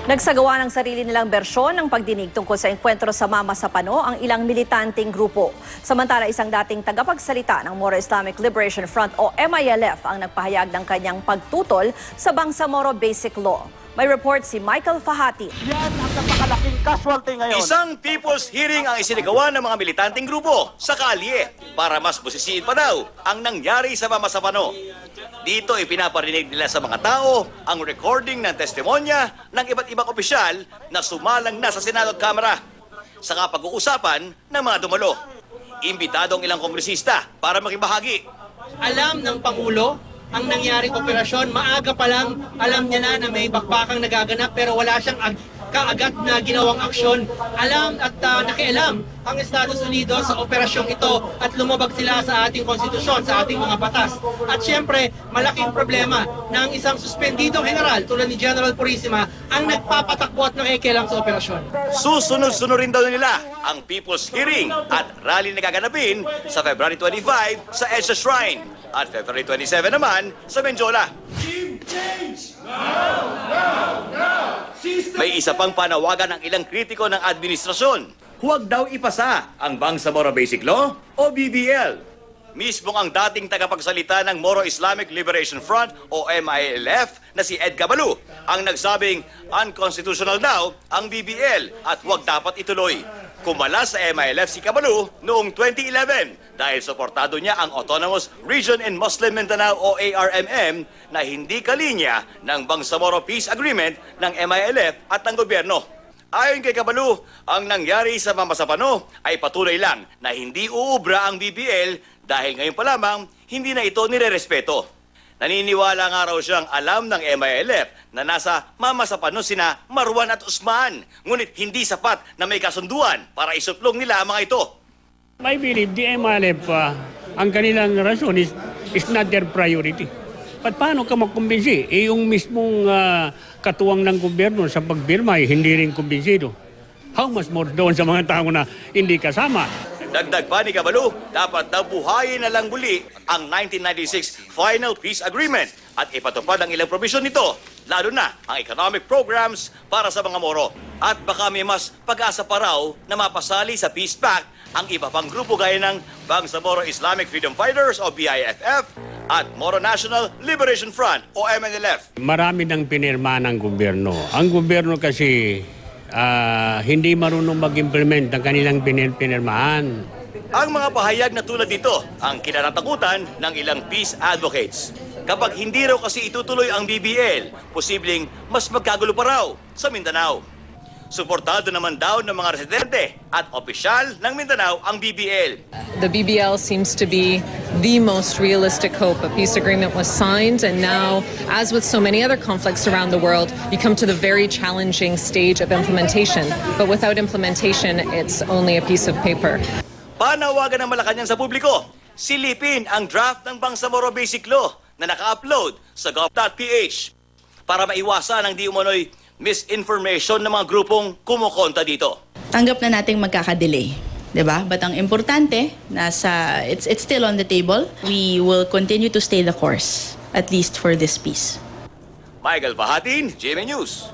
Nagsagawa ng sarili nilang bersyon ng pagdinig tungkol sa engkwentro sa Mama Sapano ang ilang militanteng grupo. Samantala, isang dating tagapagsalita ng Moro Islamic Liberation Front o MILF ang nagpahayag ng kanyang pagtutol sa Bangsamoro Basic Law. May report si Michael Fahati. Yan ang napakalaking casualty ngayon. Isang people's hearing ang isinagawa ng mga militanteng grupo sa kalye para mas busisiin pa daw ang nangyari sa Mama Sapano. Dito ipinaparinig nila sa mga tao ang recording ng testimonya ng iba't ibang opisyal na sumalang na sa Senado at Kamara. Saka pag-uusapan ng mga dumalo. Imbitado ang ilang kongresista para makibahagi. Alam ng Pangulo ang nangyaring operasyon. Maaga pa lang alam niya na may bakbakang nagaganap pero wala siyang kaagad na ginawang aksyon. Alam at nakialam ang Estados Unidos sa operasyong ito at lumabag sila sa ating konstitusyon, sa ating mga batas. At siyempre, malaking problema na ang isang suspendidong general tulad ni General Purisima ang nagpapatakbo at nakikialam sa operasyon. Susunod-sunod rin daw nila ang People's Hearing at rally na gaganapin sa February 25 sa EDSA Shrine at February 27 naman sa Menjola. May isa pang panawagan ng ilang kritiko ng administrasyon. Huwag daw ipasa ang Bangsamoro Basic Law o BBL. Mismong ang dating tagapagsalita ng Moro Islamic Liberation Front o MILF na si Ed Cabalu ang nagsabing unconstitutional daw ang BBL at huwag dapat ituloy. Kumala sa MILF si Cabalu noong 2011 dahil suportado niya ang Autonomous Region in Muslim Mindanao o ARMM na hindi kalinya ng Bangsamoro Peace Agreement ng MILF at ng gobyerno. Ayon kay Cabalu, ang nangyari sa Mama Sapano ay patuloy lang na hindi uubra ang BBL dahil ngayon pa lamang hindi na ito nirerespeto. Naniniwala nga raw siyang alam ng MILF na nasa Mama Sapano sina Marwan at Usman, ngunit hindi sapat na may kasunduan para isuplong nila ang mga ito. I believe the MILF, ang kanilang rason is not their priority. Paano ka makumbinsi? Yung mismong katuwang ng gobyerno sa pagpirma ay hindi rin kumbinsido. How much more doon sa mga tao na hindi kasama? Dagdag pa ni Cabalu, dapat daw buhayin na lang muli ang 1996 Final Peace Agreement at ipatupad ang ilang probisyon nito, lalo na ang economic programs para sa mga Moro. At baka may mas pag-asa pa raw na mapasali sa Peace Pact ang iba pang grupo gaya ng Bangsamoro Islamic Freedom Fighters o BIFF at Moro National Liberation Front o MNLF. Marami nang pinirma ng gobyerno. Ang gobyerno kasi hindi marunong mag-implement ng kanilang pinirmahan. Ang mga pahayag na tulad nito ang kinatatakutan ng ilang peace advocates. Kapag hindi raw kasi itutuloy ang BBL, posibleng mas magkagulo pa raw sa Mindanao. Suportado naman daw ng mga residente at opisyal ng Mindanao ang BBL. The BBL seems to be the most realistic hope. A peace agreement was signed, and now, as with so many other conflicts around the world, you come to the very challenging stage of implementation. But without implementation, it's only a piece of paper. Panawagan ng Malacanang sa publiko, silipin ang draft ng Bangsamoro Basic Law na naka-upload sa gov.ph para maiwasan ang di umano'y misinformation ng mga grupong kumukonta dito. Tanggap na nating magkakadelay, 'di ba? But ang importante, it's still on the table. We will continue to stay the course, at least for this peace. Michael Fahatin, GMA News.